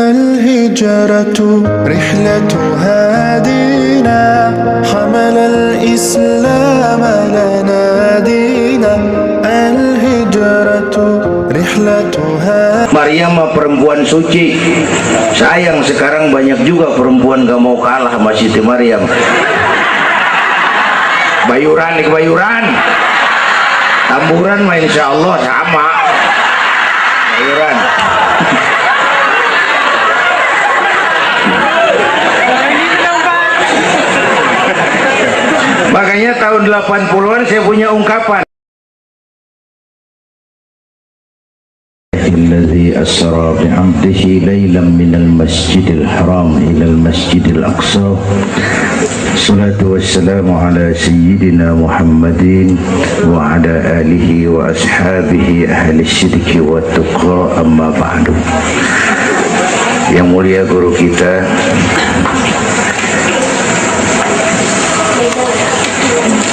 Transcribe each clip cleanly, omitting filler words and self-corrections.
الهجرة رحلة هادينا حمل الإسلام لنا دينا الهجرة رحلة هادينا. Maryam perempuan suci. Sayang sekarang banyak juga perempuan gak mau kalah sama Siti Maryam. Bayuran nih bayuran, tamburan mah insya Allah sama. Bayuran. Makanya tahun 80-an saya punya ungkapan. الذي أسرى بعبده ليلا من المسجد الحرام إلى المسجد الأقصى الصلاة والسلام على سيدنا محمد وعلى آله وأصحابه أهل الشرك والتقى أما بعد. Yang mulia guru kita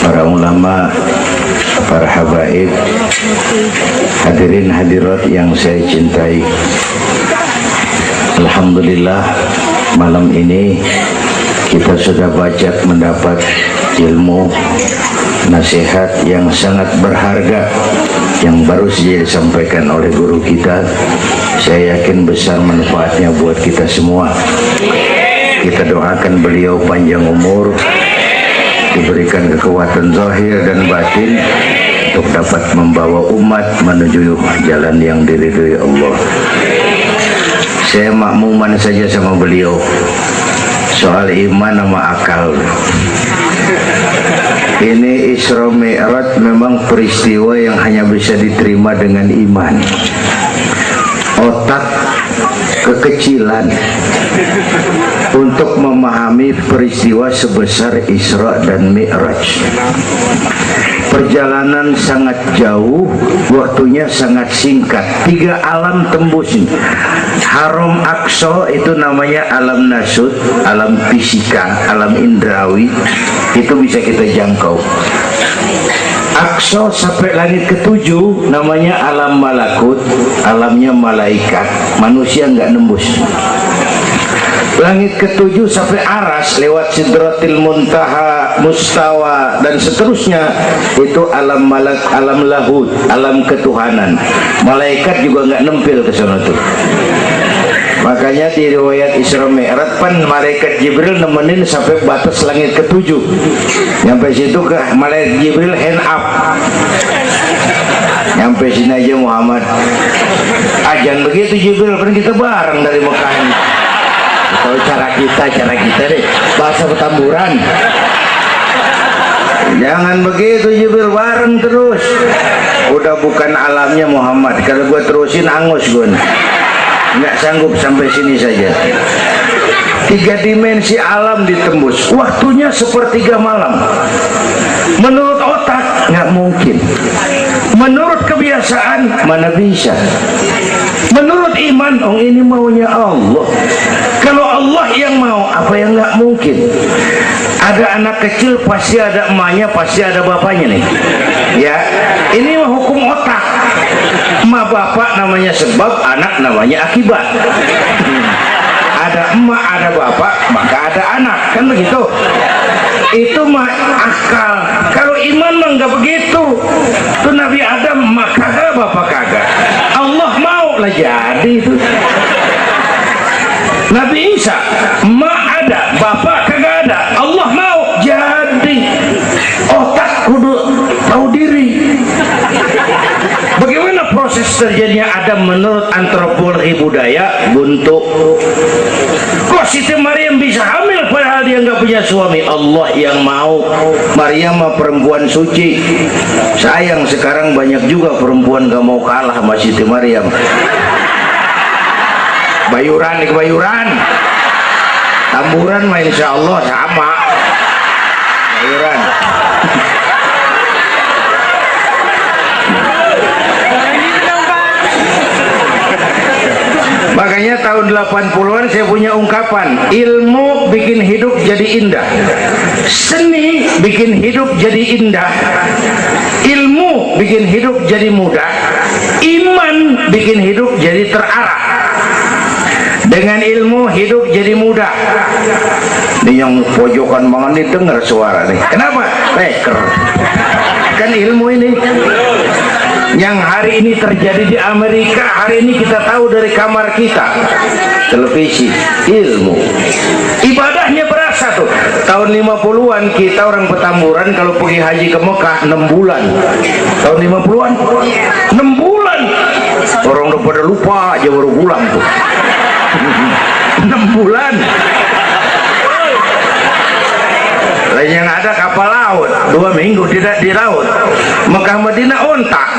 para ulama, para habaib, hadirin hadirat yang saya cintai, alhamdulillah malam ini kita sudah banyak mendapat ilmu nasihat yang sangat berharga yang baru saja disampaikan oleh guru kita. Saya yakin besar manfaatnya buat kita semua. Kita doakan beliau panjang umur, diberikan kekuatan zahir dan batin untuk dapat membawa umat menuju jalan yang diridhoi Allah. Saya makmuman saja sama beliau soal iman sama akal. Ini Isra Mi'raj memang peristiwa yang hanya bisa diterima dengan iman. Otak kekecilan untuk memahami peristiwa sebesar Isra dan Mi'raj. Perjalanan sangat jauh, waktunya sangat singkat. 3 alam tembusin. Haram Aqsa itu namanya alam nasut, alam fisika, alam indrawi, itu bisa kita jangkau. Aqsa sampai langit ke-7 namanya alam malakut, alamnya malaikat, manusia nggak nembus. Langit ke-7 sampai aras lewat Sidratil Muntaha, Mustawa dan seterusnya, itu alam malak, alam lahud, alam ketuhanan. Malaikat juga nggak nempel ke sana tuh. Makanya di riwayat Isra Mi'raj pan malaikat Jibril nemenin sampai batas langit ke-7. Sampai situ ke malaikat Jibril hand up. Sampai sini aja Muhammad. Ajan begitu Jibril, kan kita bareng dari Mekah ini. Tahu cara kita deh, bahasa petamburan. Jangan begitu Jibril, bareng terus. Udah bukan alamnya Muhammad. Kalau gua terusin angus gue. Nggak sanggup sampai sini saja. 3 dimensi alam ditembus, waktunya sepertiga malam. Menurut otak nggak mungkin, menurut kebiasaan mana bisa, menurut iman ini maunya Allah. Kalau Allah yang mau, apa yang nggak mungkin? Ada anak kecil pasti ada emaknya, pasti ada bapaknya nih. Ya, ini mah hukum otak. Emak bapak namanya sebab, anak namanya akibat. Ada emak, ada bapak, maka ada anak, kan begitu? Itu mah akal. Kalau iman mah nggak begitu. Tuh Nabi Adam emak kagak, bapak kagak. Allah mau lah jadi itu. Nabi Isa emak ada, bapak kagak ada. Allah mau jadi. Otak kudu tahu diri. Bagaimana proses terjadinya Adam menurut antropologi budaya? Buntu. Kok Siti Maryam bisa hamil padahal dia nggak punya suami? Allah yang mau. Maryam perempuan suci. Sayang sekarang banyak juga perempuan gak mau kalah sama Siti Maryam. Bayuran nih bayuran, tamburan mah insya Allah sama. Bayuran. Makanya tahun 80-an saya punya ungkapan, ilmu bikin hidup jadi indah, seni bikin hidup jadi indah, ilmu bikin hidup jadi mudah, iman bikin hidup jadi terarah. Dengan ilmu hidup jadi mudah. Ini yang pojokan banget nih dengar suara nih. Kenapa? Reker. Kan ilmu ini. Yang hari ini terjadi di Amerika, hari ini kita tahu dari kamar kita. Televisi, ilmu. Ibadahnya berasa tuh. Tahun 50-an kita orang Petamburan kalau pergi haji ke Mekah 6 bulan. Tahun 50-an 6 bulan. Orang udah pada lupa aja baru pulang tuh. 6 bulan. Lain yang ada kapal laut 2 minggu tidak di laut. Mekah Madinah ontak.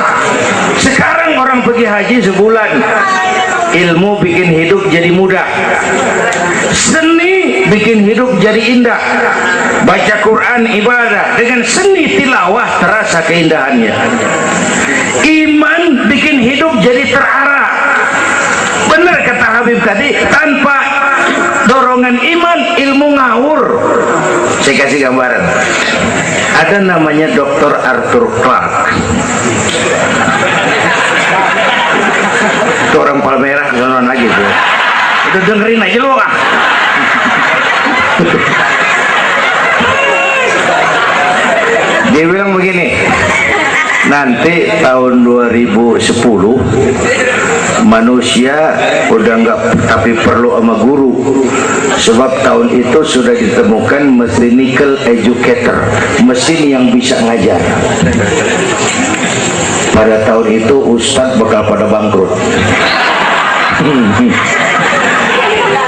Sekarang orang pergi haji sebulan. Ilmu bikin hidup jadi mudah. Seni bikin hidup jadi indah. Baca Quran ibadah, dengan seni tilawah terasa keindahannya. Iman bikin hidup jadi terarah. Benar kata Habib tadi, tanpa dorongan iman ilmu ngawur. Saya kasih gambaran. Ada namanya Dr. Arthur Clarke. Itu orang Palmerah sonon lagi tuh. Udah dengerin aja lo ah. Dia bilang begini, nanti tahun 2010 manusia udah nggak tapi perlu sama guru, sebab tahun itu sudah ditemukan mechanical educator, mesin yang bisa ngajar. Pada tahun itu ustadz bakal pada bangkrut.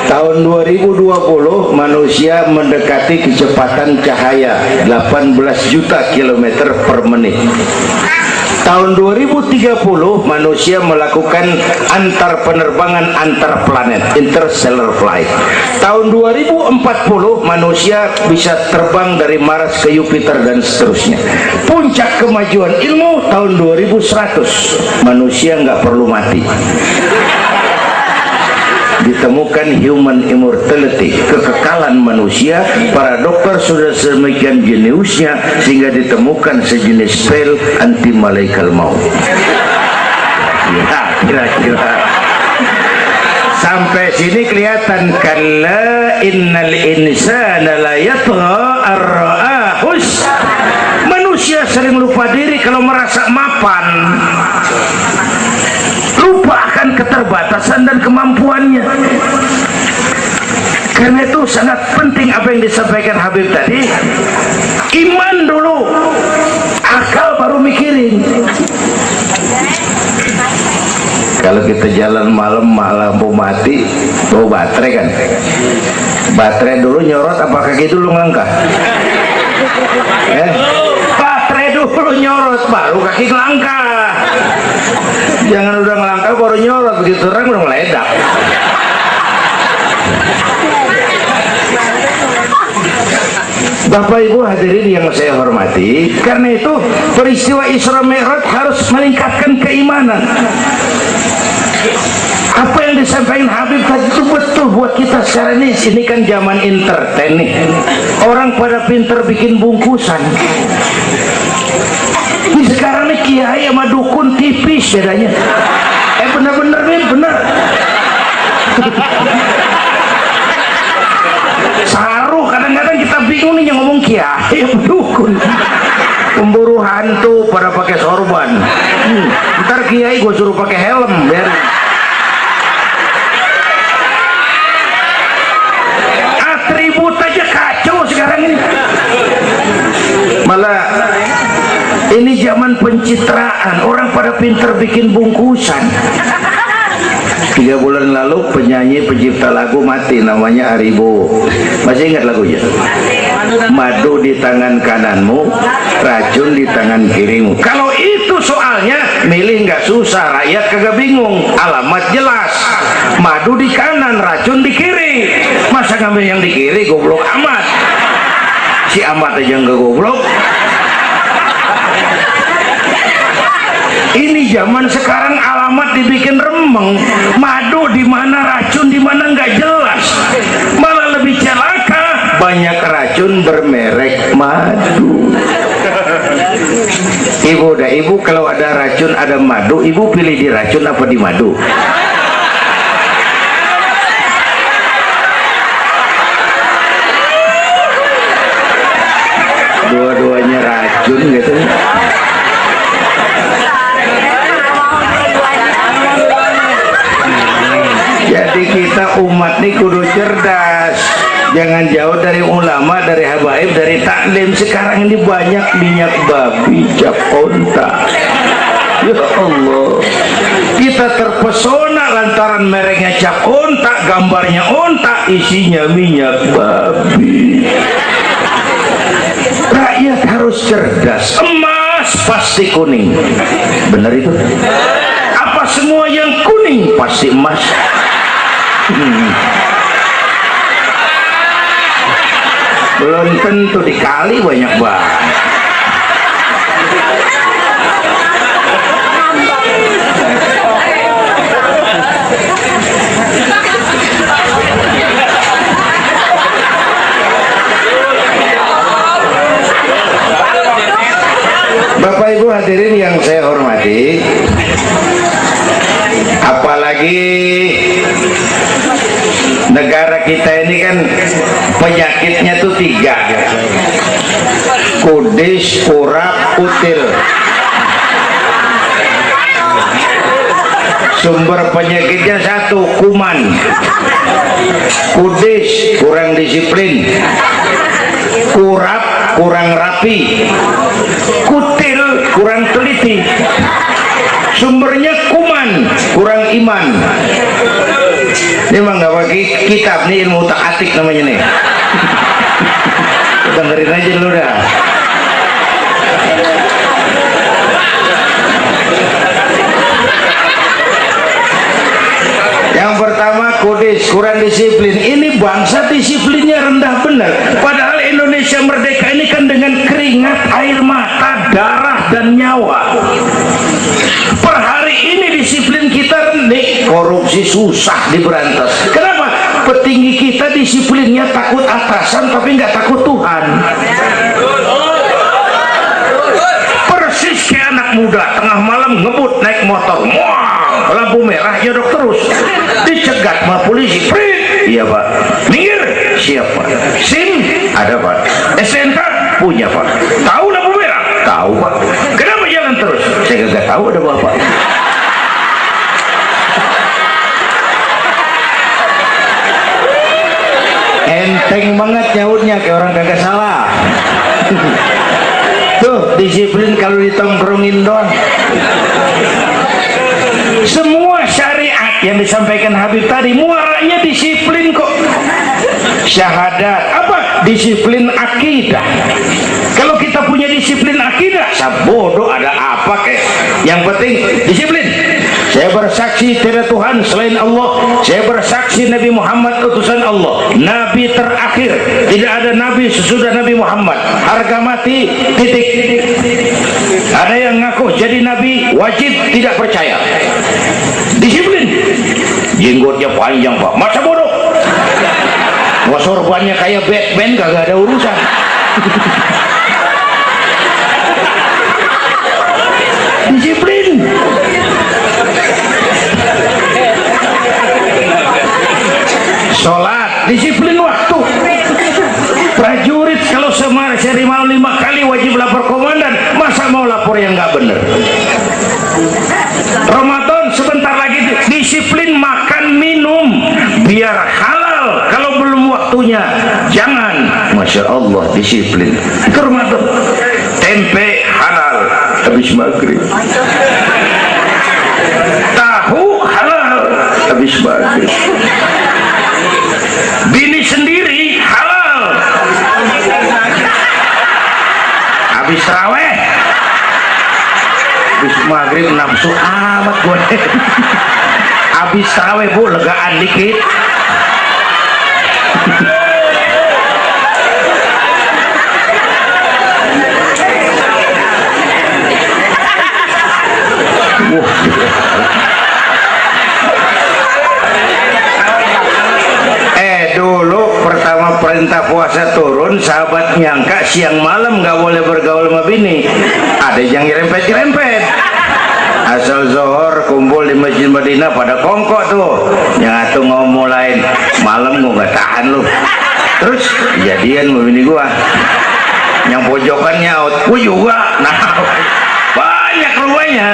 Tahun 2020 manusia mendekati kecepatan cahaya 18 juta kilometer per menit. Tahun 2030 manusia melakukan antar penerbangan antar planet, interstellar flight. Tahun 2040 manusia bisa terbang dari Mars ke Jupiter dan seterusnya. Puncak kemajuan ilmu tahun 2100 manusia nggak perlu mati. Ditemukan human immortality, kekekalan manusia. Para dokter sudah sedemikian jeniusnya sehingga ditemukan sejenis pil anti malaikal maut. Ya, kira-kira sampai sini kelihatan. Kalla innal insana la yatgha ar-ra'ahus. Manusia sering lupa diri kalau merasa mapan, lupa akan keterbatasan dan kemampuannya. Karena itu sangat penting apa yang disampaikan Habib tadi. Iman dulu, akal baru mikirin. Kalau kita jalan malam lampu mati, bawa baterai kan, baterai dulu nyorot apa kaki dulu ngelangkah? Baterai dulu nyorot baru kaki ngelangkah. Jangan udah ngelangkah baru nyorot, begitu terang udah meledak. Bapak Ibu hadirin yang saya hormati, karena itu peristiwa Isra Mi'raj harus meningkatkan keimanan. Apa yang disampaikan Habib tadi itu betul buat kita sekarang ini. Ini kan zaman entertain nih. Orang pada pinter bikin bungkusan. Ini sekarang nih kiai sama dukun tipis bedanya. Bener-bener nih, bener. Saruh kadang-kadang kita bingung nih yang ngomong kiai sama dukun. Pemburu hantu pada pakai sorban. Ntar kiai gue suruh pakai helm biar. Atribut aja kacau sekarang ini. Malah ini zaman pencitraan, orang pada pinter bikin bungkusan. 3 bulan lalu penyanyi pencipta lagu mati, namanya Aribo. Masih ingat lagunya? Madu di tangan kananmu, racun di tangan kirimu. Kalau itu soalnya milih nggak susah, rakyat kagak bingung, alamat jelas. Madu di kanan, racun di kiri. Masa ngambil yang di kiri, goblok amat. Si amat aja nggak goblok. Ini zaman sekarang alamat dibikin remeng, madu di mana, racun di mana nggak jelas. Malah lebih celaka, banyak racun bermerek madu. Ibu kalau ada racun ada madu, ibu pilih di racun apa di madu? racun gitu. Jadi kita umat nih kudu cerdas, jangan jauh dari ulama, dari habaib, dari taklim. Sekarang ini banyak minyak babi, cap onta. Ya Allah, kita terpesona lantaran mereknya cap onta, gambarnya onta, isinya minyak babi. Rakyat harus cerdas. Emas pasti kuning, benar itu? Apa semua yang kuning pasti emas? Belum tentu, dikali banyak banget. Bapak Ibu hadirin yang saya hormati, apalagi negara kita ini kan penyakitnya tuh 3: kudis, kurap, kutil. Sumber penyakitnya 1, kuman. Kudis, kurang disiplin. Kurap, kurang rapi. Kutil, kurang teliti. Sumbernya kuman, kurang iman. Ini mah nggak pakai kitab nih, ilmu tak atik namanya nih. Dengerin aja dulu dah. Yang pertama kudis, kurang disiplin. Ini bangsa disiplinnya rendah benar. Padahal Indonesia merdeka ini kan dengan keringat, air mata, darah dan nyawa. Per hari ini disiplin kita rendah, korupsi susah diberantas. Kenapa? Petinggi kita disiplinnya takut atasan tapi nggak takut Tuhan. Persis kayak anak muda tengah malam ngebut naik motor, wah, lampu merah nyodok terus, dicegat sama polisi. Prit, iya pak. Minggir, siapa? SIM ada pak. SNK punya pak. Tahu lampu merah? Tahu pak. Kenapa jalan terus? Saya nggak tahu ada bapak. Enteng banget nyautnya kayak orang kagak salah. Tuh disiplin kalau ditongkrongin doang. Semua syariat yang disampaikan Habib tadi muaranya disiplin kok. Syahadat apa? Disiplin akidah. Kalau kita punya disiplin akidah, sabodo ada apa kek? Yang penting disiplin. Saya bersaksi tidak Tuhan selain Allah. Saya bersaksi Nabi Muhammad utusan Allah, Nabi terakhir. Tidak ada Nabi sesudah Nabi Muhammad. Harga mati, titik. Ada yang ngaku jadi Nabi, wajib tidak percaya. Disiplin. Jenggotnya panjang pak, masa bodoh. Sorbannya kayak Batman, kagak ada urusan. Disiplin. Sholat, disiplin waktu. Prajurit kalau sehari malam 5 kali wajib lapor komandan, masa mau lapor yang nggak bener? Ramadan sebentar lagi, disiplin makan minum biar halal. Kalau belum waktunya jangan. Masya Allah, disiplin. Itu Ramadan. Tempe halal habis maghrib. Tahu halal habis maghrib. Bini sendiri halal habis raweh. Habis maghrib nafsu amat gue. Habis raweh bu, legaan dikit. Dulu pertama perintah puasa turun, sahabat nyangka siang malam nggak boleh bergaul sama bini. Ada yang nyerempet-nyerempet. Asal zohor kumpul di Masjid Madinah pada kongkok tuh. Yang atuh mau mulai malam gua nggak tahan lu. Terus kejadian sama bini gua. yang pojokan nyaut, gua juga. Nah, banyak rupanya.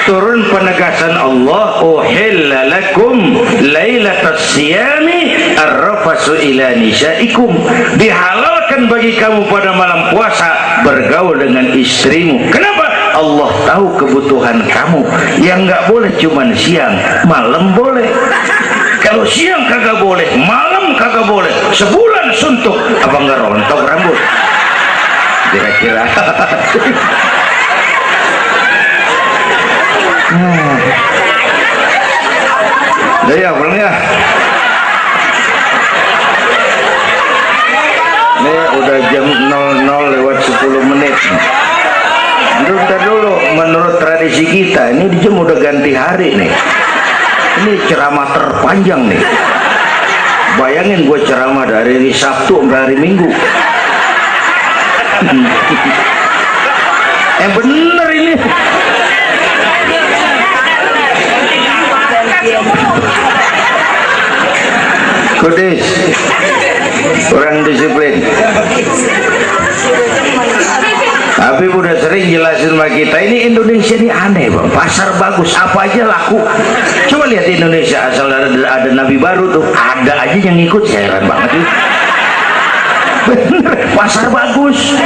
Turun penegasan Allah, uhilla lakum lailatas siyami arrafasu ila nisaikum, dihalalkan bagi kamu pada malam puasa bergaul dengan istrimu. Kenapa? Allah tahu kebutuhan kamu. Yang nggak boleh cuman siang, malam boleh. Kalau siang kagak boleh, malam kagak boleh, sebulan suntuk, apa nggak rontok rambut kira-kira. Ya pulang ya. Ini udah jam 00:10. Bentar dulu, menurut tradisi kita ini jam udah ganti hari nih. Ini ceramah terpanjang nih. Bayangin gue ceramah dari hari Sabtu sampai hari Minggu. Bener ini. Kudis, kurang disiplin. Tapi udah sering jelasin sama kita, ini Indonesia ini aneh bang, pasar bagus apa aja laku. Coba lihat Indonesia, asal ada nabi baru tuh ada aja yang ikut, heran banget tuh. Bener, pasar bagus,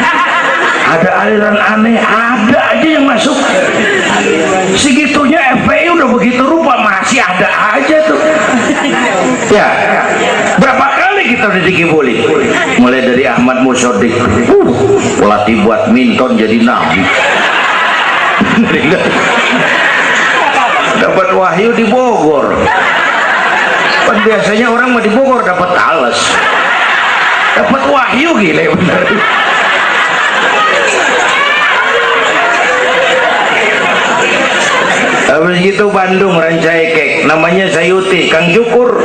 ada aliran aneh, ada aja yang masuk. Segitunya FPI udah begitu rupa, masih ada aja tuh. Ya, berapa kali kita udah dikibuli, mulai dari Ahmad Musodik, pelatih buat minton jadi nabi. Dapat wahyu di Bogor. Kan biasanya orang mah di Bogor dapat alas, dapat wahyu gila bener. Habis itu Bandung Rancaikek, namanya Sayuti, Kang Jukur,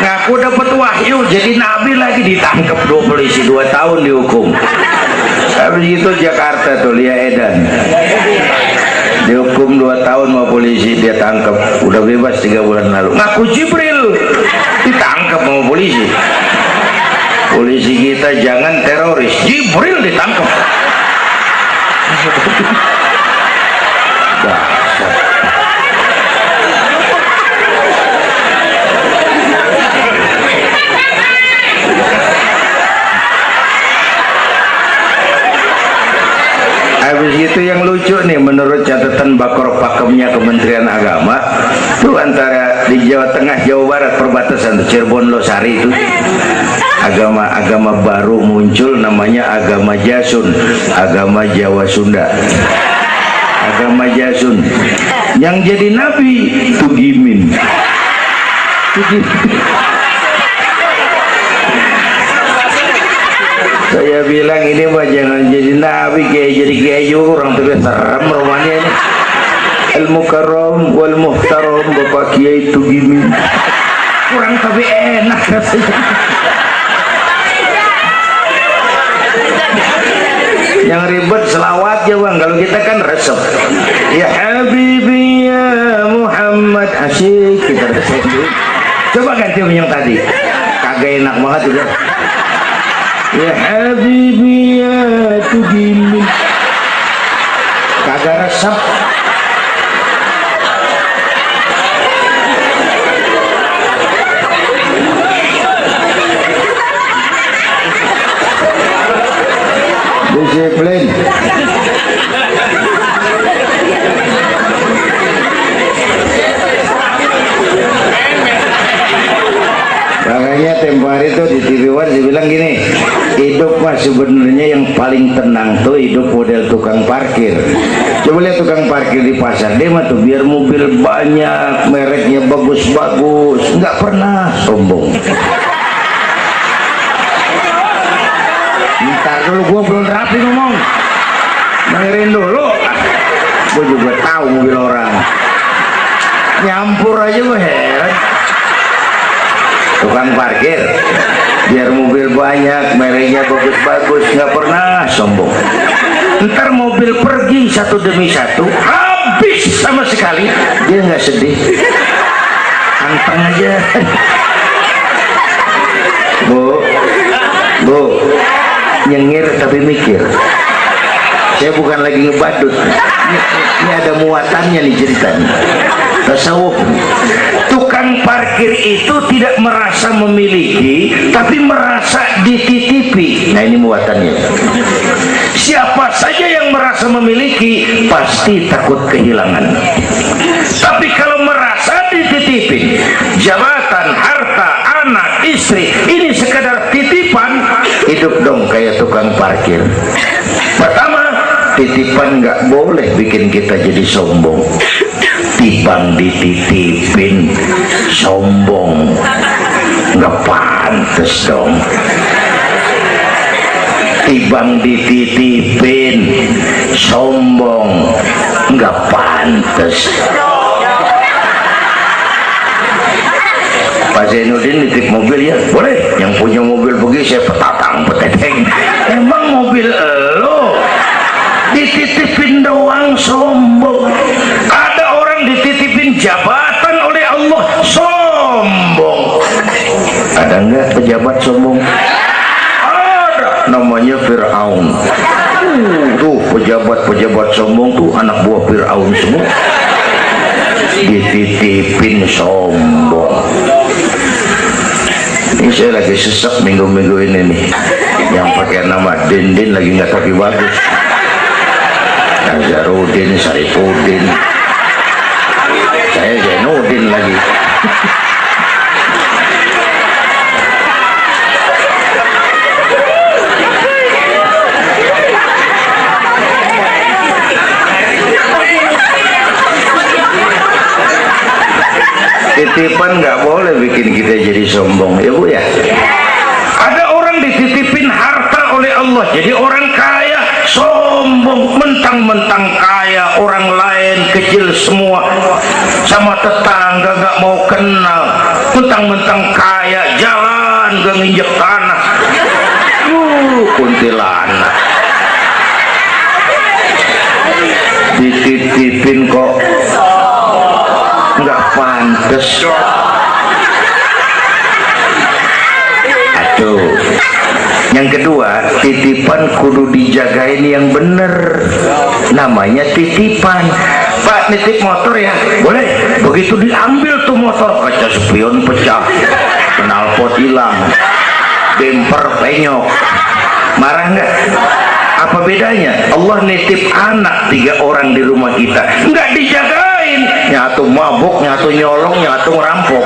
ngaku dapat wahyu jadi nabi lagi, ditangkap 2 polisi 2 tahun dihukum. Habis itu Jakarta tuh Lia Edan dihukum 2 tahun sama polisi, dia tangkap, udah bebas 3 bulan lalu. Ngaku Jibril ditangkap sama polisi. Polisi kita jangan teroris, Jibril ditangkap. Habis itu yang lucu nih, menurut catatan Bakor Pakemnya Kementerian Agama tuh, antara di Jawa Tengah Jawa Barat perbatasan tuh, Cirebon Losari itu agama baru muncul, namanya agama Jasun, agama Jawa Sunda. Agama Jasun yang jadi nabi Tugimin. Saya bilang ini mah jangan jadi nabi, kayak jadi kiai juga orang tuh serem rumahnya ini. Al Mukarram wal Muhtaram Bapak Kiai Tugimin. Kurang tapi enak rasanya. Yang ribet selawat ya bang, kalau kita kan resep. Ya Habibi ya Muhammad, asyik kita resep. Coba ganti yang tadi, kagak enak banget udah. Ya Habibi ya Tugimin, kagak resep. Disiplin. Makanya tempo hari itu di TV One dibilang gini, hidup mah sebenarnya yang paling tenang tuh hidup model tukang parkir. Coba lihat tukang parkir di pasar, dia mah tuh biar mobil banyak, mereknya bagus-bagus, nggak pernah sombong. Ntar dulu, gua belum rapi ngomong, dengerin dulu. Gua juga tahu mobil orang, nyampur aja gua heran. Tukang parkir biar mobil banyak, mereknya bagus-bagus, nggak pernah sombong. Ntar mobil pergi satu demi satu, habis sama sekali, dia nggak sedih, anteng aja. Bu, nyengir tapi mikir. Saya bukan lagi ngebadut. Ini ada muatannya nih ceritanya. Tasawuf. Tukang parkir itu tidak merasa memiliki, tapi merasa dititipi. Nah ini muatannya. Siapa saja yang merasa memiliki pasti takut kehilangan. Tapi kalau merasa dititipin, jabatan, harta, anak, istri, ini sekadar titipan, hidup dong kayak tukang parkir. Pertama, titipan nggak boleh bikin kita jadi sombong. Tibang dititipin sombong, nggak pantes dong. Tibang dititipin sombong, nggak pantes. Pak Zainuddin nitip mobil ya, boleh. Yang punya mobil begitu saya petatang peteteng. Emang mobil lo dititipin doang sombong. Ada orang dititipin jabatan oleh Allah sombong. Ada nggak pejabat sombong? Ada, namanya Fir'aun. Tuh pejabat-pejabat sombong tuh anak buah Fir'aun semua. Dititipin sombong. Ini saya lagi sesak minggu-minggu ini nih. Yang pakai nama Dindin lagi nggak tapi bagus. Nazarudin, Saripudin, saya Zainuddin lagi. Titipan nggak boleh bikin kita jadi sombong, ya Bu ya. Ada orang dititipin harta oleh Allah, jadi orang kaya sombong, mentang-mentang kaya, orang lain kecil semua, sama tetangga gak mau kenal, mentang-mentang kaya, jalan gak nginjek tanah. Kuntilanak dititipin kok nggak pantes. Aduh. Yang kedua, titipan kudu dijagain yang bener. Namanya titipan. Pak, nitip motor ya? Boleh. Begitu diambil tuh motor, kaca spion pecah, knalpot hilang, bemper penyok. Marah nggak? Apa bedanya? Allah nitip anak 3 orang di rumah kita, nggak dijagain. Nyatu mabuk, nyatu nyolong, nyatu ngerampok.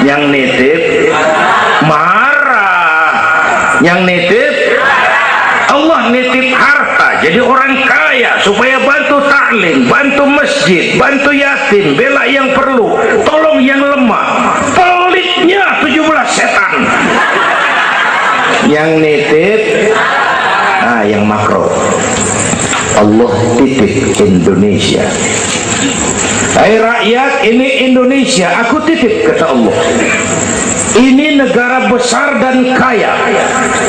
Yang nitip yang nitip Allah nitip harta, jadi orang kaya supaya bantu taklim, bantu masjid, bantu yatim, bela yang perlu, tolong yang lemah. Pelitnya 17 setan. Yang nitip yang makro, Allah titip Indonesia. Hai rakyat, ini Indonesia aku titip, kata Allah. Ini negara besar dan kaya,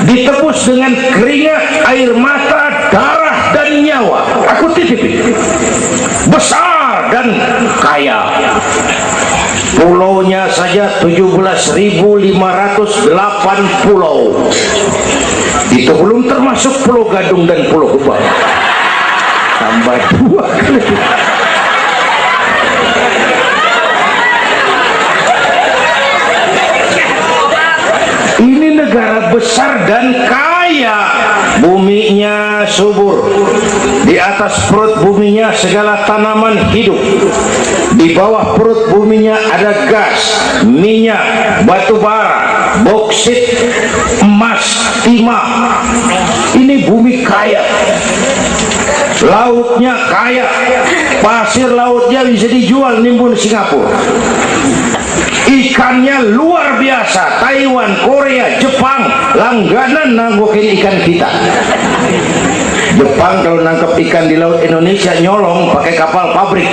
ditebus dengan keringat, air mata, darah dan nyawa. Aku titip besar dan kaya. Pulaunya saja 17.508 pulau. Itu belum termasuk Pulau Gadung dan Pulau Gebang. Tambah 2 kali. Ini negara besar dan kaya, buminya subur, di atas perut buminya segala tanaman hidup, di bawah perut buminya ada gas, minyak, batu bara, boksit, emas, timah. Ini bumi kaya. Lautnya kaya, pasir lautnya bisa dijual nimbun Singapura. Ikannya luar biasa, Taiwan, Korea, Jepang langganan nanggokin ikan kita. Jepang kalau nangkep ikan di laut Indonesia nyolong pakai kapal pabrik.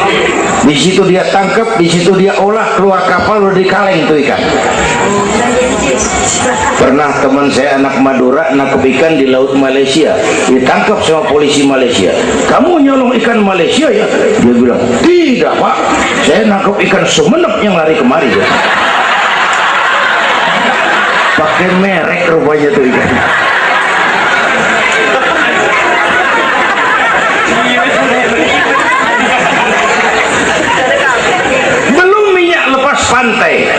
Di situ dia tangkap, di situ dia olah, keluar kapal udah dikaleng tuh ikan. Pernah teman saya anak Madura nangkep ikan di laut Malaysia, ditangkap sama polisi Malaysia. Kamu nyolong ikan Malaysia ya? Dia bilang, tidak Pak, saya nangkep ikan Sumenep yang lari kemari ya. Pakai merek rupanya tuh ikan. pantai.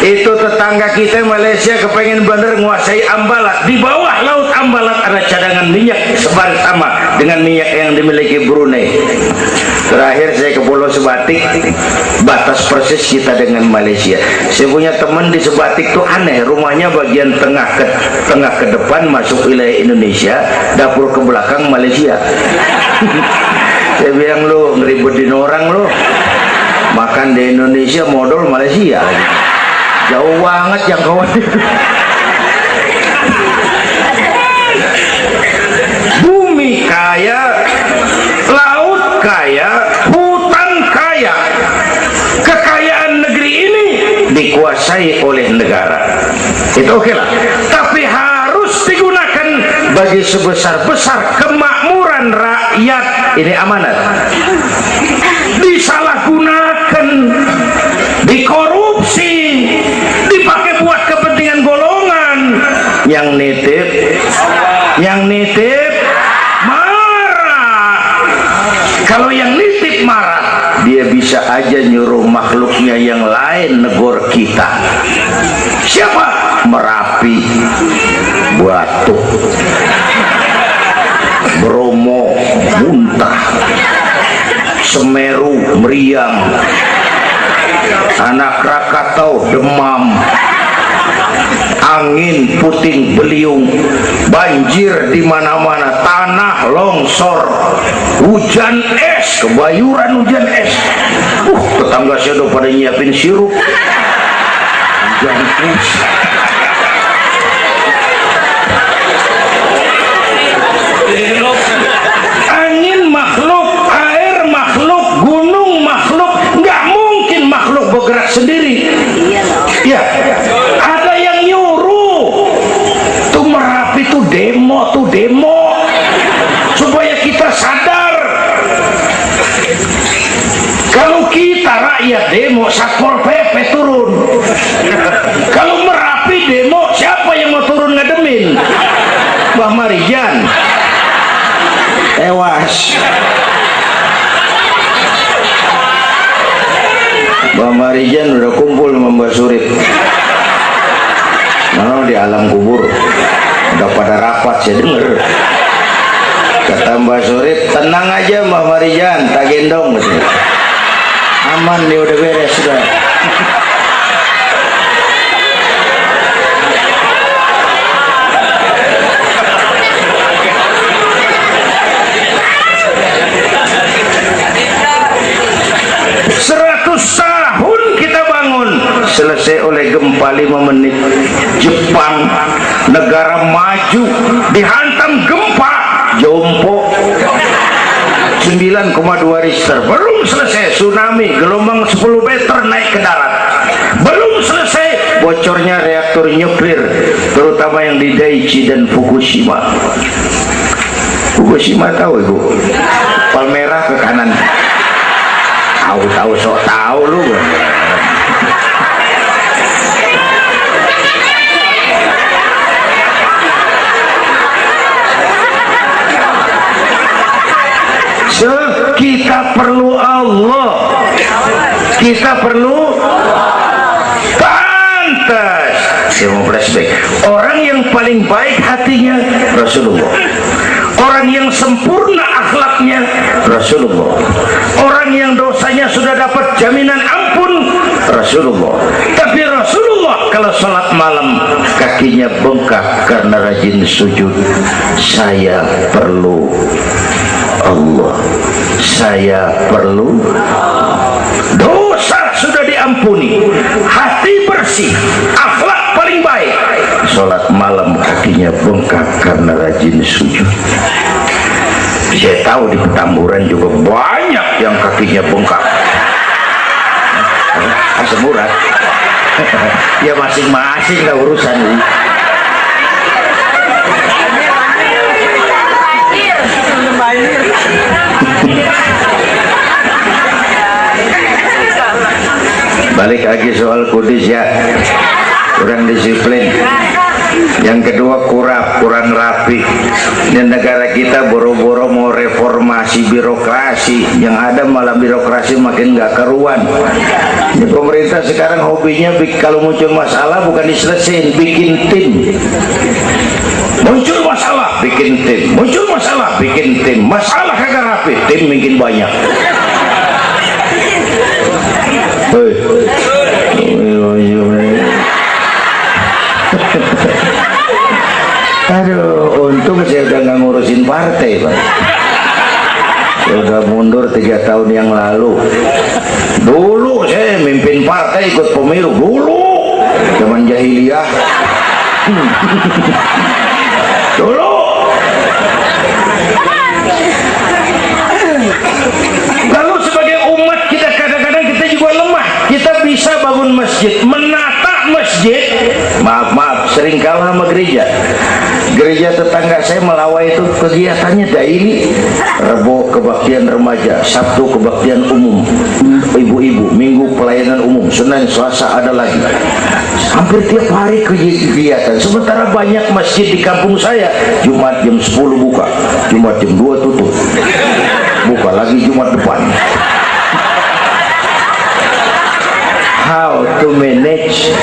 Itu tetangga kita Malaysia kepengen bener nguasai Ambalat. Di bawah laut Ambalat ada cadangan minyak sama dengan minyak yang dimiliki Brunei. Terakhir saya ke Pulau Sebatik, batas persis kita dengan Malaysia. Saya punya teman di Sebatik tuh aneh, rumahnya bagian tengah ke depan masuk wilayah Indonesia, dapur ke belakang Malaysia. Saya bilang, lu ngeributin orang lu, makan di Indonesia modal Malaysia, jauh banget jangkauan. Bumi kaya, laut kaya, hutan kaya. Kekayaan negeri ini dikuasai oleh negara. Itu oke lah. Tapi harus digunakan bagi sebesar-besar kemakmuran rakyat. Ini amanat. Disalahgunakan, dikorupsi, dipakai buat kepentingan golongan. Yang nitip marah. Kalau yang nitip marah, dia bisa aja nyuruh makhluknya yang lain negor kita. Siapa? Merapi, Batu, Bromo, muntah, Semeru, meriang, Anak Krakatau, demam, angin puting beliung, banjir di mana-mana, tanah longsor, hujan es, kebayuran hujan es. Tetangga saya udah pada nyiapin sirup hujan es. Angin makhluk, air makhluk, gunung makhluk, nggak mungkin makhluk bergerak sendiri. Ya, ada yang nyuruh. Tuh Merapi tuh demo supaya kita sadar. Kalau kita rakyat demo, Satpol PP turun. Kalau Merapi demo, siapa yang mau turun ngademin? Mbah Marijan tewas. Mbah Marijan udah kumpul sama Mbah Surip. Nah, di alam kubur udah pada rapat, saya denger. Kata Mbah Surip, tenang aja Mbah Marijan, tak gendong. Aman, dia udah beres sudah. Selesai oleh gempa 5 menit. Jepang, negara maju, dihantam gempa jompo 9,2 Richter. Belum selesai tsunami, gelombang 10 meter naik ke darat. Belum selesai bocornya reaktor nuklir, terutama yang di Daiichi dan Fukushima. Fukushima tahu ibu? Palmerah ke kanan. Tahu sok tahu lu. Kita perlu Allah, kita perlu pantas. Saya mau flashback. Orang yang paling baik hatinya Rasulullah, orang yang sempurna akhlaknya Rasulullah, orang yang dosanya sudah dapat jaminan ampun Rasulullah. Tapi Rasulullah kalau sholat malam kakinya bengkak karena rajin sujud. Saya perlu Allah, saya perlu. Dosa sudah diampuni, hati bersih, akhlak paling baik. Sholat malam kakinya bengkak karena rajin sujud. Saya tahu di Petamburan juga banyak yang kakinya bengkak. Asam urat. Ya masing-masing lah urusan ini. Balik lagi soal kudus ya, kurang disiplin. Yang kedua kurang rapi. Dan negara kita boro-boro mau reformasi birokrasi. birokrasi, yang ada malah birokrasi makin gak keruan. Ini pemerintah sekarang hobinya kalau muncul masalah bukan diselesain, bikin tim. Muncul masalah, bikin tim. Muncul masalah, bikin tim. Masalah kagak rapi, tim makin banyak. Aduh, untung saya udah nggak ngurusin partai, Pak. Saya udah mundur 3 tahun yang lalu. Dulu saya mimpin partai, ikut pemilu dulu, zaman jahiliyah. Dulu. Lalu sebagai umat kita kadang-kadang kita juga lemah. Kita bisa bangun masjid, menata masjid. Maaf, sering kalah sama gereja. Gereja tetangga saya Melawai itu kegiatannya daily. Rebo kebaktian remaja, Sabtu kebaktian umum, ibu-ibu, Minggu pelayanan umum, Senin Selasa ada lagi. Hampir tiap hari kegiatan. Sementara banyak masjid di kampung saya, Jumat jam 10 buka, Jumat jam 2 tutup, buka lagi Jumat depan. How to manage?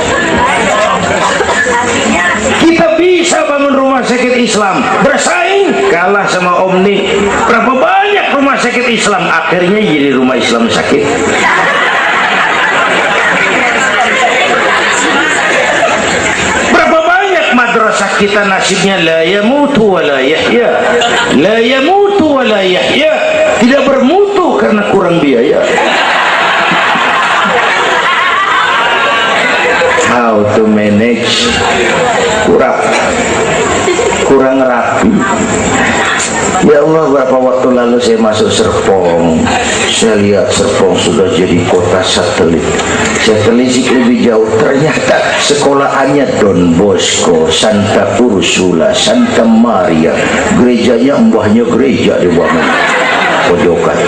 Kita bisa bangun rumah sakit Islam, bersaing, kalah sama Omni. Berapa banyak rumah sakit Islam akhirnya jadi rumah Islam sakit. Berapa banyak madrasah kita nasibnya la yamutu wa la yahya, la yamutu wa la yahya, tidak bermutu karena kurang biaya. How to manage? Kurang rapi. Ya Allah, berapa waktu lalu saya masuk Serpong, saya lihat Serpong sudah jadi kota satelit. Saya telisik lebih jauh, ternyata sekolahannya Don Bosco, Santa Ursula, Santa Maria, gerejanya mbahnya gereja di bawah pojokan.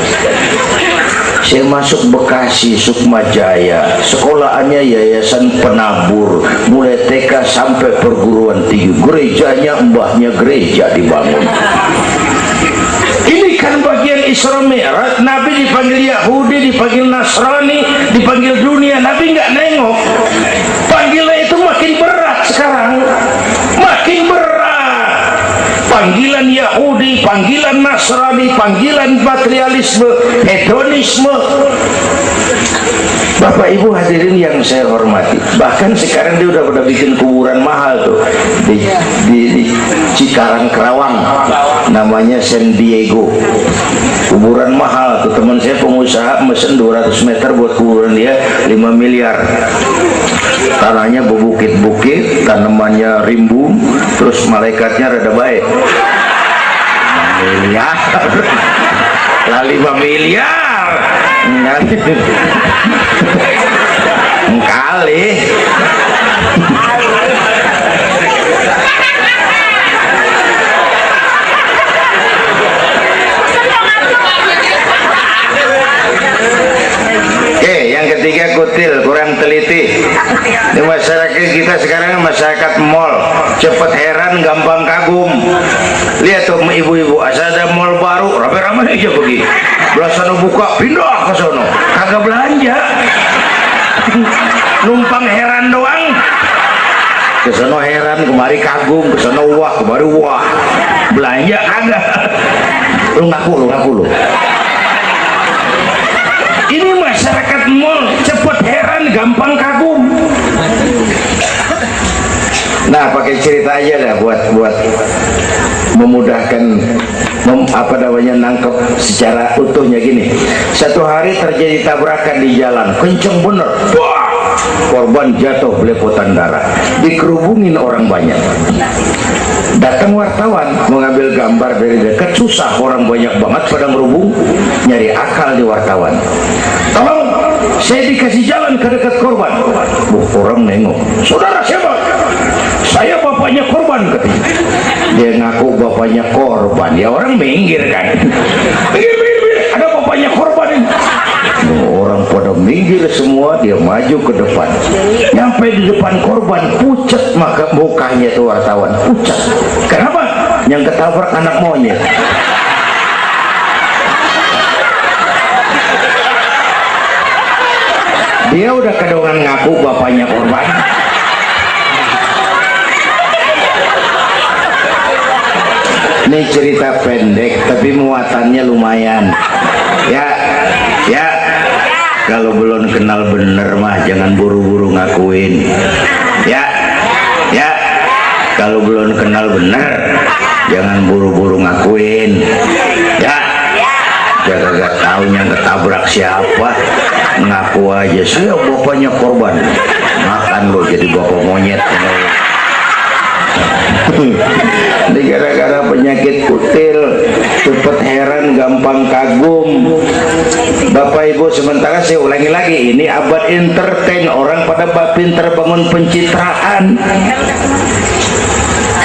Saya masuk Bekasi, Sukmajaya, sekolahannya Yayasan Penabur, mulai TK sampai perguruan tinggi, gerejanya mbahnya gereja dibangun. Ini kan bagian Isra Mi'raj. Nabi dipanggil Yahudi, dipanggil Nasrani, dipanggil dunia, Nabi nggak nengok. Panggilan itu makin berat sekarang, makin berat. Panggilan Yahudi, panggilan Nasrani, panggilan materialisme, hedonisme. Bapak Ibu hadirin yang saya hormati, bahkan sekarang dia udah bikin kuburan mahal tuh di Cikarang Kerawang, namanya San Diego. Kuburan mahal tuh, teman saya pengusaha mesen 200 meter buat kuburan dia 5 miliar. Tanahnya berbukit-bukit, tanamannya rimbun, terus malaikatnya rada baik. 5 miliar lah, 5 miliar kali. Yang ketiga kutil, kurang teliti. Di masyarakat kita sekarang masyarakat mall, cepet heran, gampang kagum. Lihat tuh ibu-ibu, asal ada mall baru, rame-rame aja pergi. Belah sana buka, pindah ke sono, kagak belanja. Numpang heran doang. Ke sono heran, kemari kagum, ke sono wah, kemari wah. Belanja kagak. Lu ngaku lu. Ini masyarakat mall, cepet heran, gampang kagum. Nah, pakai cerita aja dah buat memudahkan nangkep secara utuhnya gini. Satu hari terjadi tabrakan di jalan, kenceng bener. Wah, korban jatuh belepotan darah, dikerubungin orang banyak. Datang wartawan mengambil gambar dari dekat, susah, orang banyak banget pada ngerubung, nyari akal di wartawan. Tolong, saya dikasih jalan ke dekat korban. Orang nengok, saudara siapa? Saya bapaknya korban, katanya. Dia ngaku bapaknya korban, ya orang minggir kan. Minggir, ada bapaknya korban ini. Orang pada minggir semua, dia maju ke depan. Nyampe di depan korban, pucat maka mukanya tuh wartawan, pucat. Kenapa? Yang ketabrak anak monyet. Dia udah kedongan ngaku bapaknya korban. Ini cerita pendek tapi muatannya lumayan. Ya, ya. Kalau belum kenal bener mah jangan buru-buru ngakuin. Ya, ya. Kalau belum kenal bener jangan buru-buru ngakuin. Ya. Jangan gak tahu yang ketabrak siapa, ngaku aja saya bapaknya korban. Makan lo jadi bapak monyet. Ini gara-gara penyakit kutil, cepat heran, gampang kagum. Bapak Ibu, sementara saya ulangi lagi, ini abad entertain, orang pada pinter bangun pencitraan.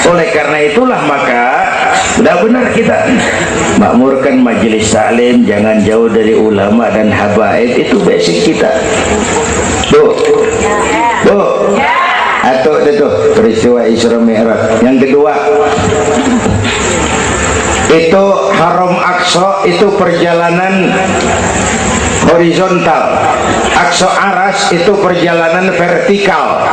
Oleh karena itulah maka udah benar kita makmurkan majelis taklim, jangan jauh dari ulama dan habaib, itu basic kita. Tuh, tuh. Atau itu peristiwa Isra Mi'raj. Yang kedua, itu Haram Aqsa, itu perjalanan horizontal. Aqsa Aras itu perjalanan vertikal.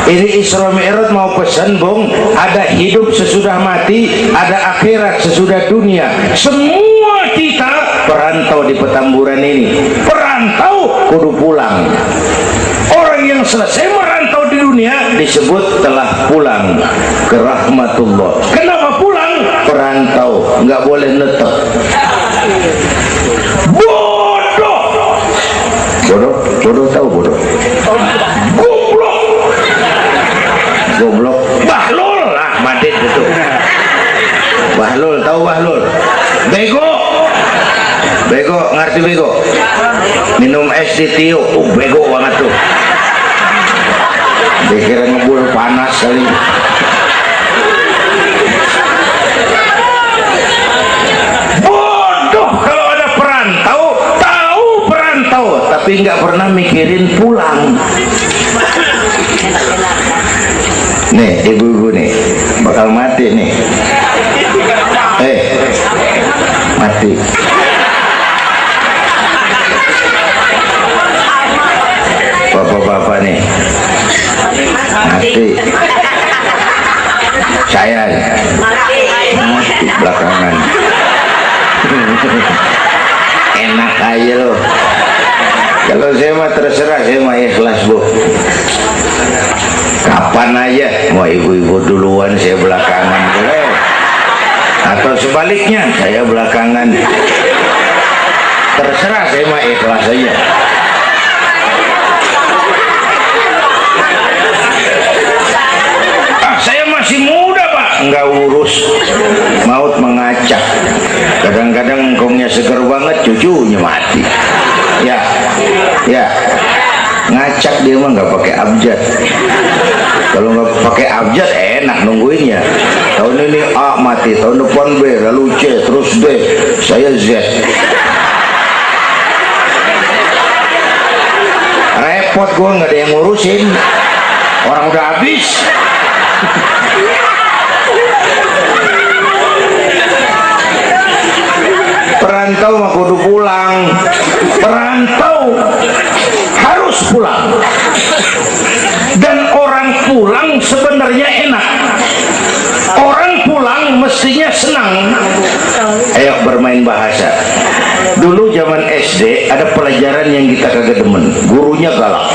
Ini Isra Mi'raj mau pesan, Bung, ada hidup sesudah mati, ada akhirat sesudah dunia. Semua kita perantau di Petamburan ini. Perantau kudu pulang. Orang yang selesai merantau di dunia disebut telah pulang ke rahmatullah. Kenapa pulang? Perantau, nggak boleh netep. Bodoh, bodoh, bodoh tahu bodoh. Goblok, goblok. Bahlul lah, madit itu. Bahlul, tahu Bahlul? Bego, bego, ngerti bego? Minum es ditiup, bego banget tuh. Dikira ngebul panas kali. Bodoh kalau ada perantau, tahu perantau, tapi nggak pernah mikirin pulang. Nih ibu-ibu nih bakal mati nih. Mati. Bapak-bapak nih mati. Saya mati belakangan. Enak aja loh. Kalau saya mah terserah, saya mah ikhlas, Bu. Kapan aja, mau ibu-ibu duluan saya belakangan boleh, atau sebaliknya saya belakangan. Terserah, saya mah ikhlas aja. Saya masih muda, Pak, nggak urus. Maut mengacak. Kadang-kadang engkongnya seger banget, cucunya mati. Ya, ya, ngacak dia mah nggak pakai abjad. Kalau nggak pakai abjad enak nungguinnya. Tahun ini A mati, tahun depan B, lalu C, terus D, saya Z. Repot, gua nggak ada yang ngurusin. Orang udah habis. Perantau mah kudu pulang. Perantau harus pulang. Dan orang pulang sebenarnya enak. Orang pulang mestinya senang. Ayo bermain bahasa. Dulu zaman SD ada pelajaran yang kita kagak demen. Gurunya galak.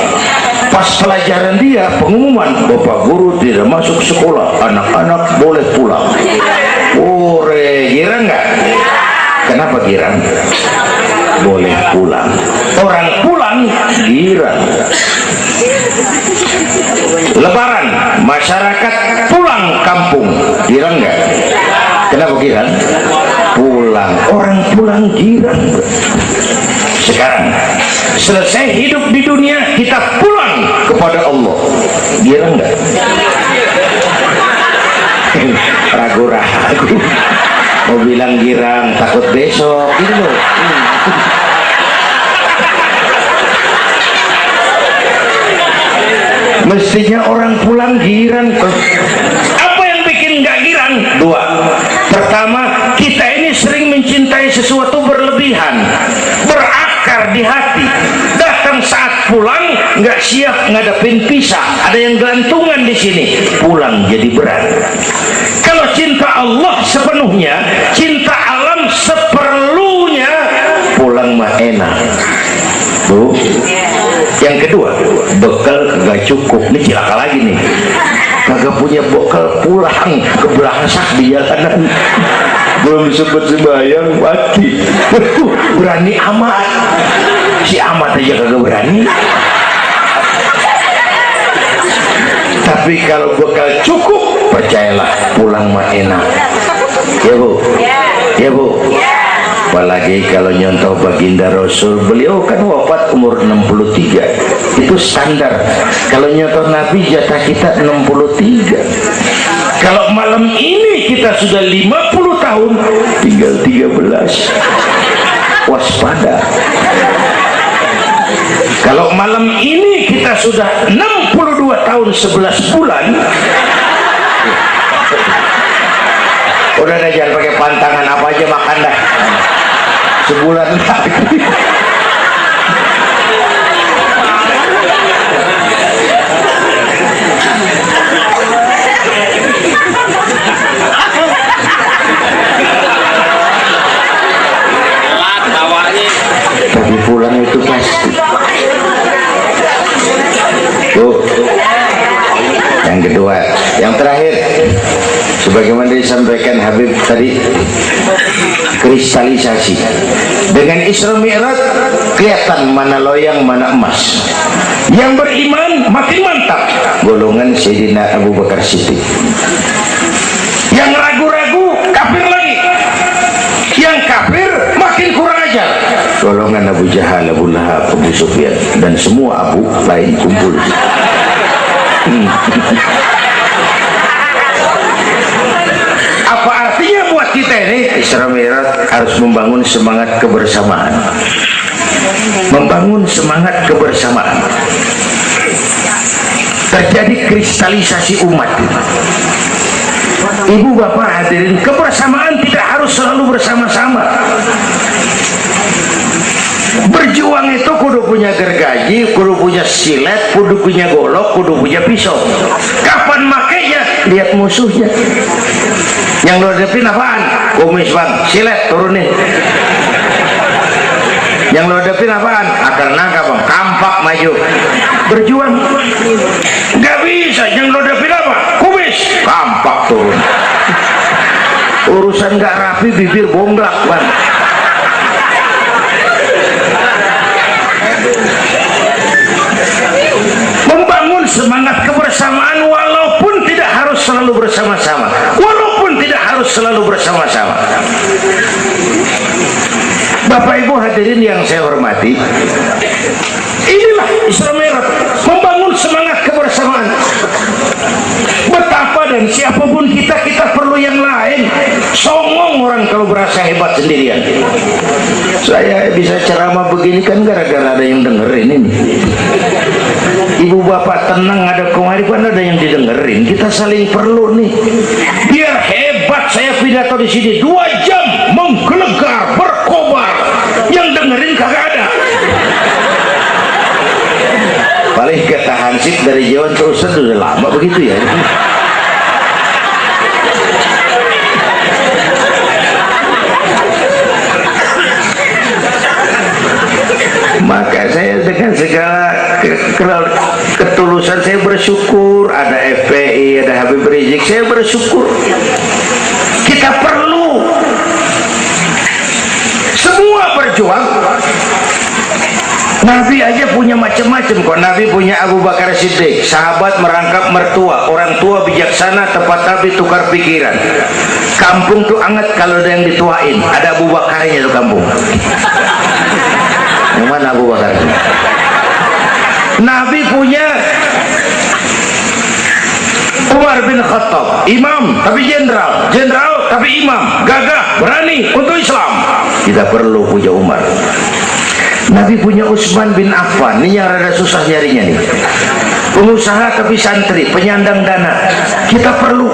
Pas pelajaran dia pengumuman, Bapak guru tidak masuk sekolah, anak-anak boleh pulang. Ore, girang nggak? Kenapa girang? Boleh pulang. Orang pulang girang. Lebaran, masyarakat pulang kampung, girang nggak? Kenapa girang? Pulang. Orang pulang girang. Sekarang selesai hidup di dunia, kita pulang kepada Allah. Girang nggak? Ragu-ragu. Mau bilang girang, takut besok gitu loh. Mestinya orang pulang girang. Apa yang bikin nggak girang? Dua. Pertama, kita ini sering mencintai sesuatu berlebihan, berakar di hati. Datang saat pulang nggak siap ngadepin pisah, ada yang gelantungan di sini, pulang jadi berat. Kalau cinta Allah sepenuhnya, cinta alam seperlunya, pulang mah enak. Tuh. Yang kedua, bekal gak cukup. Ini cilaka lagi nih, kagak punya bekal, pulang kebelasak di jalanan, belum sempat sembahyang mati. Berani amat, si amat aja kagak berani. Tapi kalau bekal cukup, percayalah pulang mah enak. Ya bu, ya bu. Apalagi kalau nyontoh baginda Rasul, beliau kan wafat umur 63, itu standar. Kalau nyontoh Nabi, jatah kita 63. Kalau malam ini kita sudah 50 tahun, tinggal 13. Waspada. Kalau malam ini kita sudah 62 tahun 11 bulan, udah deh, jangan pakai pantangan, apa aja makan dah, sebulan lagi. Tapi pulang itu pasti. Tuh. Yang kedua, yang terakhir, sebagaimana disampaikan Habib tadi, kristalisasi. Dengan Isra Mi'raj kelihatan mana loyang mana emas. Yang beriman makin mantap, golongan Sayyidina Abu Bakar Siddiq. Yang ragu-ragu kafir lagi. Yang kafir makin kurang ajar, golongan Abu Jahal, Abu Lahab, Abu Sufyan, dan semua Abu lain kumpul. Apa artinya buat kita ini? Isra Mi'raj harus membangun semangat kebersamaan, membangun semangat kebersamaan. Terjadi kristalisasi umat. Ibu bapak hadirin, kebersamaan tidak harus selalu bersama-sama. Berjuang itu kudu punya gergaji, kudu punya silet, kudu punya golok, kudu punya pisau. Kapan makainya? Lihat musuhnya. Yang lo hadapin apaan? Kumis bang, silet turunin. Yang lo hadapin apaan? Akar nangka bang, kampak maju. Berjuang nggak bisa. Yang lo hadapin apa? Kumis, kampak turun. Urusan nggak rapi, bibir bonglak bang. Membangun semangat kebersamaan walaupun tidak harus selalu bersama-sama, walaupun tidak harus selalu bersama-sama. Bapak Ibu hadirin yang saya hormati, inilah Isra Mi'raj, membangun semangat kebersamaan. Betapa dan siapapun kita perlu yang lain. Songong orang kalau berasa hebat sendirian. Saya bisa ceramah begini kan gara-gara ada yang dengerin ini. Ibu bapak tenang, ada kearifan, ada yang didengerin. Kita saling perlu nih. Biar hebat saya pidato di sini 2 jam menggelegar, berkobar. Yang dengerin kagak ada. Paling kata Hansip dari Jawa terus sudah lama begitu ya. Maka saya dengan segala ketulusan saya bersyukur ada FPI, ada Habib Rizik, saya bersyukur. Kita perlu semua berjuang. Nabi aja punya macam-macam kok. Nabi punya Abu Bakar Siddiq, sahabat merangkap mertua, orang tua bijaksana, tempat Nabi tukar pikiran. Kampung tuh anget kalau ada yang dituain, ada Abu Bakarnya tuh kampung. Yang mana Abu Bakar? Nabi punya Umar bin Khattab, imam tapi jenderal, jenderal tapi imam, gagah, berani untuk Islam. Kita perlu punya Umar. Nabi punya Utsman bin Affan, ini yang rada susah nyarinya nih. Pengusaha tapi santri, penyandang dana. Kita perlu.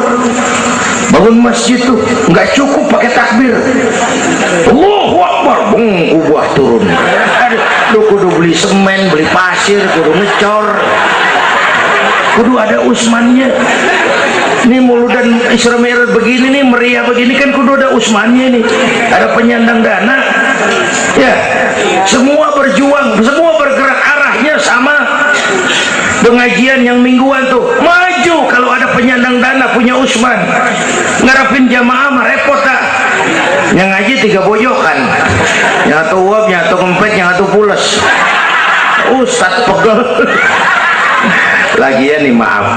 Bangun masjid tuh nggak cukup pakai takbir, Allahu Akbar, kubah turun. Lu kudu beli semen, beli pasir, kudu ngecor, kudu ada usmannya. Ini muludan Isra Mi'raj begini nih, meriah begini kan kudu ada usmannya nih, ada penyandang dana. Ya, semua berjuang, semua bergerak arahnya sama. Pengajian yang mingguan tuh maju kalau ada penyandang dana punya usman. Ngarepin jamaah mah repot tak. Yang ngaji 3 bojokan, yang satu uap, yang satu kempet, yang satu pules. Ustaz pegel. Lagian nih maaf,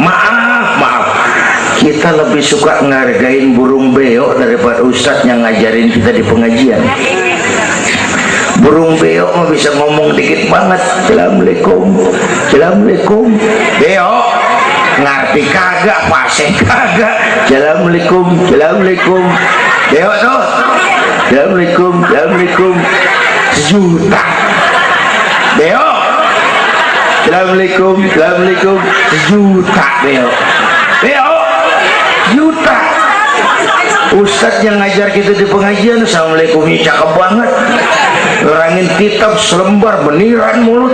kita lebih suka ngargain burung beo daripada ustadz yang ngajarin kita di pengajian. Burung beo mah bisa ngomong dikit banget, assalamualaikum, assalamualaikum. Beo ngerti kagak, fasih kagak, assalamualaikum, assalamualaikum. Beo tuh, assalamualaikum, assalamualaikum, sejuta. Beo, assalamualaikum, assalamualaikum, sejuta. Beo, beo, juta. Ustadz yang ngajar kita di pengajian, assalamualaikumnya cakep banget, ngurangin kitab selembar beniran mulut,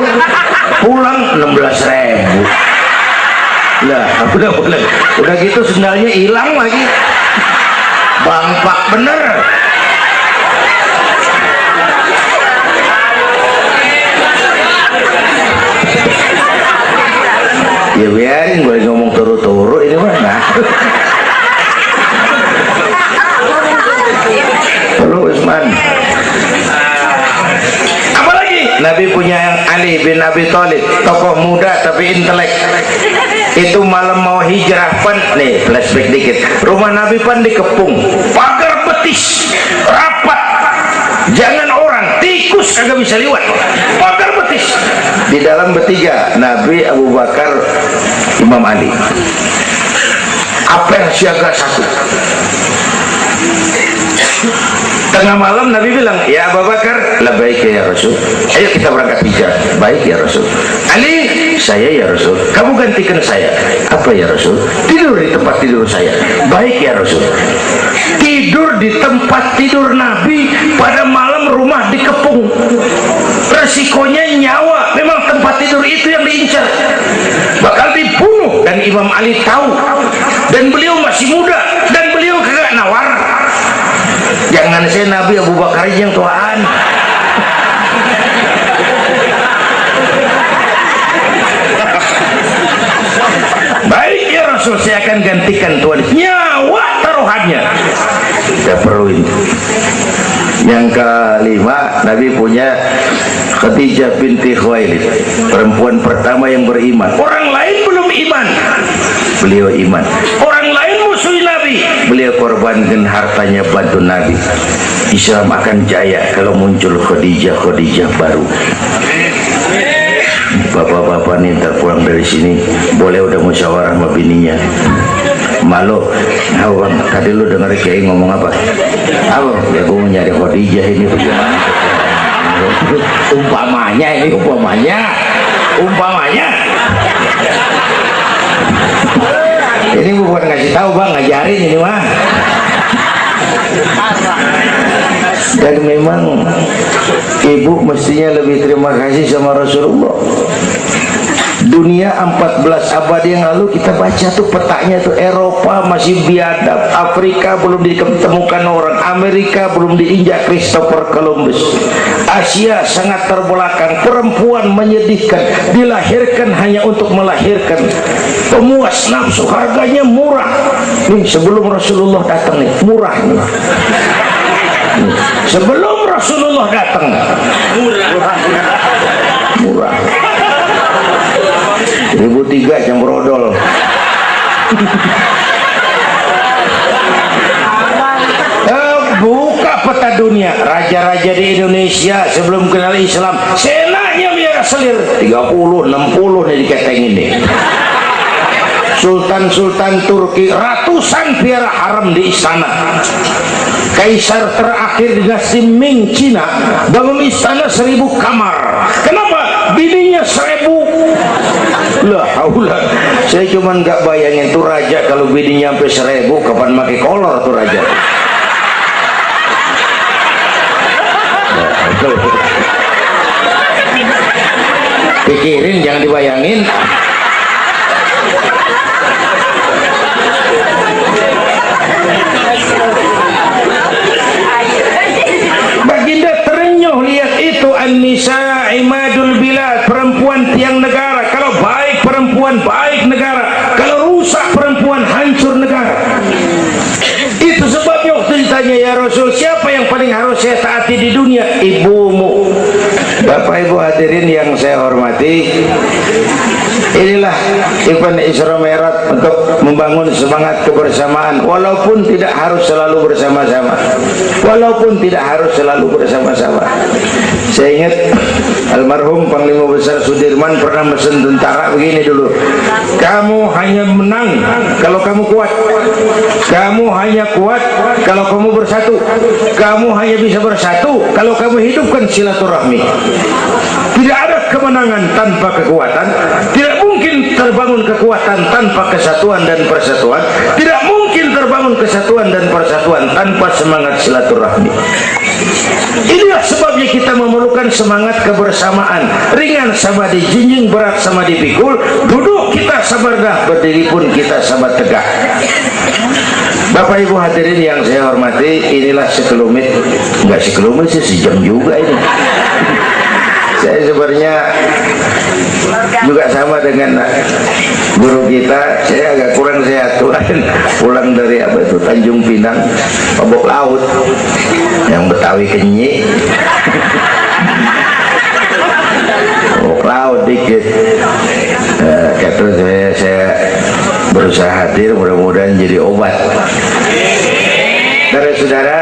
pulang 16.000. Lah udah gitu sendalnya hilang lagi, bangpak bener. Ya biarin, boleh ngomong turu-turu ini mana. Lalu Usman, apalagi Nabi punya yang Ali bin Abi Thalib, tokoh muda tapi intelek. Itu malam mau hijrah pan, nih flashback dikit, rumah Nabi pan dikepung, pagar betis rapat, jangan orang, tikus kagak bisa lewat, pagar betis. Di dalam bertiga, Nabi, Abu Bakar, Imam Ali. Apel siaga 1. Tengah malam Nabi bilang, ya Abu Bakar, labbaik ya Rasul, ayo kita berangkat hijrah. Baik ya Rasul. Ali, saya ya Rasul, kamu gantikan saya. Apa ya Rasul? Tidur di tempat tidur saya. Baik ya Rasul. Tidur di tempat tidur Nabi pada malam rumah dikepung, resikonya nyawa. Memang tempat tidur itu yang diincar, bakal dibunuh, dan Imam Ali tahu, dan beliau masih muda, dan beliau kagak nawar. Jangan saya Nabi, Abu Bakar yang tuaan. Baik ya Rasul, saya akan gantikan tuan, nyawa taruhannya. Kita perlu ini. Yang kelima, Nabi punya Khadijah binti Khuwailid, perempuan pertama yang beriman. Orang lain belum iman, beliau iman. Orang lain musuh Nabi, beliau korbankan hartanya bantu Nabi. Islam akan jaya kalau muncul Khadijah baru. Bapak-bapak nih ntar pulang dari sini boleh udah musyawarah sama bininya. Malu, bang, tadi lu denger Kiai ngomong apa? Apa? Ya gue mau nyari Khadijah ini tuh gimana? Umpamanya ini, umpamanya. Ini bukan ngasih tahu bang, ngajarin ini mah. Dan memang ibu mestinya lebih terima kasih sama Rasulullah. Dunia 14 abad yang lalu kita baca tuh petanya tuh, Eropa masih biadab, Afrika belum ditemukan orang, Amerika belum diinjak Christopher Columbus, Asia sangat terbelakang, perempuan menyedihkan, dilahirkan hanya untuk melahirkan, pemuas nafsu, harganya murah. Nih sebelum Rasulullah datang nih, murah nih. Sebelum Rasulullah datang, murah. 1003 yang berodol. Buka peta dunia, raja-raja di Indonesia sebelum kenal Islam, senanya biar selir 30, 60 nih diketengin nih. Sultan-sultan Turki ratusan piara haram di istana. Kaisar terakhir dinasti Ming Cina bangun istana 1000 kamar. Kenapa? Bininya 1000. Lah, 1000 Saya cuma nggak bayangin tuh raja kalau bininya sampai 1000 kapan pakai kolor tuh raja. Pikirin, jangan dibayangin. Baginda terenyuh lihat itu, an-nisa imadul bilad, perempuan tiang negara. Kalau baik perempuan baik negara, kalau rusak perempuan hancur negara. Itu sebabnya waktu ditanya, ya Rasul, siapa yang paling harus saya taati di dunia? Ibumu. Bapak Ibu hadirin yang saya hormati, inilah event Isra Mi'raj untuk membangun semangat kebersamaan, walaupun tidak harus selalu bersama-sama, walaupun tidak harus selalu bersama-sama. Saya ingat almarhum Panglima Besar Sudirman pernah mesen tentara begini dulu, kamu hanya menang kalau kamu kuat, kamu hanya kuat kalau kamu bersatu, kamu hanya bisa bersatu kalau kamu hidupkan silaturahmi. Tidak ada kemenangan tanpa kekuatan, tidak mungkin terbangun kekuatan tanpa kesatuan dan persatuan, tidak mungkin terbangun kesatuan dan persatuan tanpa semangat silaturahmi. Inilah sebabnya kita memerlukan semangat kebersamaan. Ringan sama dijinjing, berat sama dipikul, duduk kita sabar dah, berdiri pun kita sabar tegak. Bapak Ibu hadirin yang saya hormati, inilah sekelumit, enggak sekelumit sih, sejam juga ini. Saya sebenarnya juga sama dengan guru kita, saya agak kurang sehat tuan, pulang dari apa itu Tanjung Pinang, mabok laut, yang Betawi kenyi, mabok laut dikit. Kata saya berusaha hadir, mudah-mudahan jadi obat. Saudara-saudara,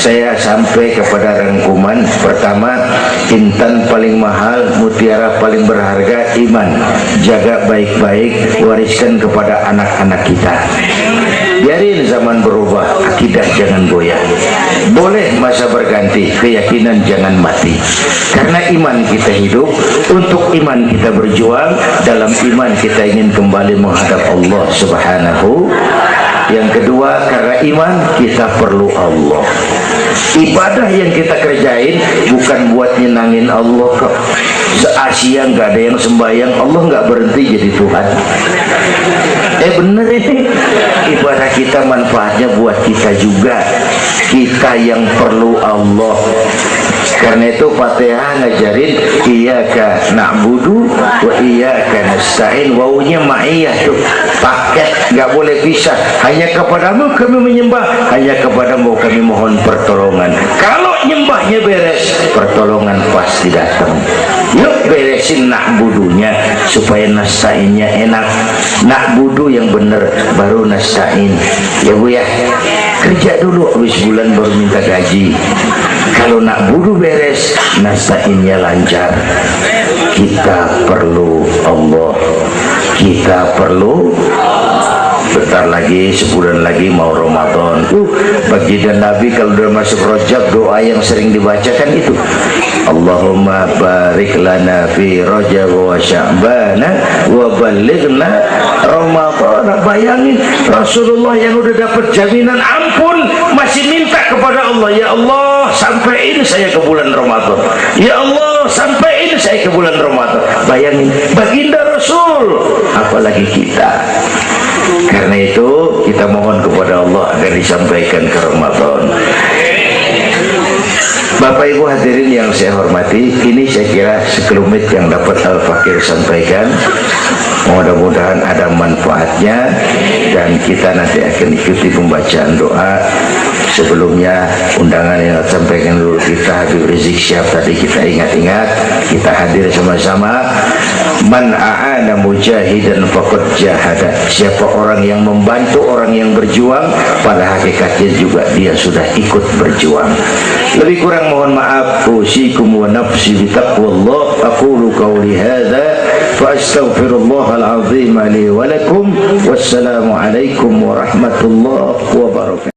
saya sampai kepada rangkuman pertama, intan paling mahal, mutiara paling berharga, iman. Jaga baik-baik, wariskan kepada anak-anak kita. Biarin zaman berubah, akidah jangan goyah. Boleh masa berganti, keyakinan jangan mati. Karena iman kita hidup, untuk iman kita berjuang, dalam iman kita ingin kembali menghadap Allah Subhanahu. Yang kedua, karena iman kita perlu Allah. Ibadah yang kita kerjain bukan buat nyenangin Allah kok. Se-Asia nggak ada yang sembahyang, Allah nggak berhenti jadi Tuhan. Bener ini, ibadah kita manfaatnya buat kita juga. Kita yang perlu Allah. Karena itu Fatihah ngajarin iyyaka na'budu wa iyyaka nasta'in. Wawunya ma'iyah tuh, paket, nggak boleh pisah. Hanya kepadamu kami menyembah, hanya kepadamu kami mohon pertolongan. Kalau nyembahnya beres, pertolongan pasti datang. Yuk beresin na'budunya supaya nasta'innya enak. Na'budu yang bener, baru nasta'in. Ya Bu ya, kerja dulu, habis bulan baru minta gaji. Kalau na'budu beres, nasta'innya lancar. Kita perlu Allah, kita perlu. Bentar lagi, sebulan lagi mau Ramadan. Baginda Nabi kalau udah masuk Rajab, doa yang sering dibacakan itu, Allahumma barik lana fi Rajab wa Sya'bana wa balighna Ramadan. Bayangin Rasulullah yang udah dapat jaminan ampun masih minta kepada Allah, ya Allah sampaiin saya ke bulan Ramadan, ya Allah sampaiin saya ke bulan Ramadan. Bayangin baginda Rasul, apalagi kita. Karena itu kita mohon kepada Allah agar disampaikan ke Ramadan. Bapak Ibu hadirin yang saya hormati, ini saya kira sekelumit yang dapat Al-Fakir sampaikan. Mudah-mudahan ada manfaatnya, dan kita nanti akan ikuti pembacaan doa. Sebelumnya undangan yang sampaikan dulu kita, Habib Rizik Syihab tadi kita ingat-ingat, kita hadir sama-sama. Man a'ana mujahidan faqad jahada. Siapa orang yang membantu orang yang berjuang, pada hakikatnya juga dia sudah ikut berjuang. Lebih kurang mohon maaf. Usikum wa nafsi bitaqwallah. Aqulu qawli hadza fa astaghfirullahal azim li wa lakum. Wassalamu alaikum warahmatullahi wabarakatuh.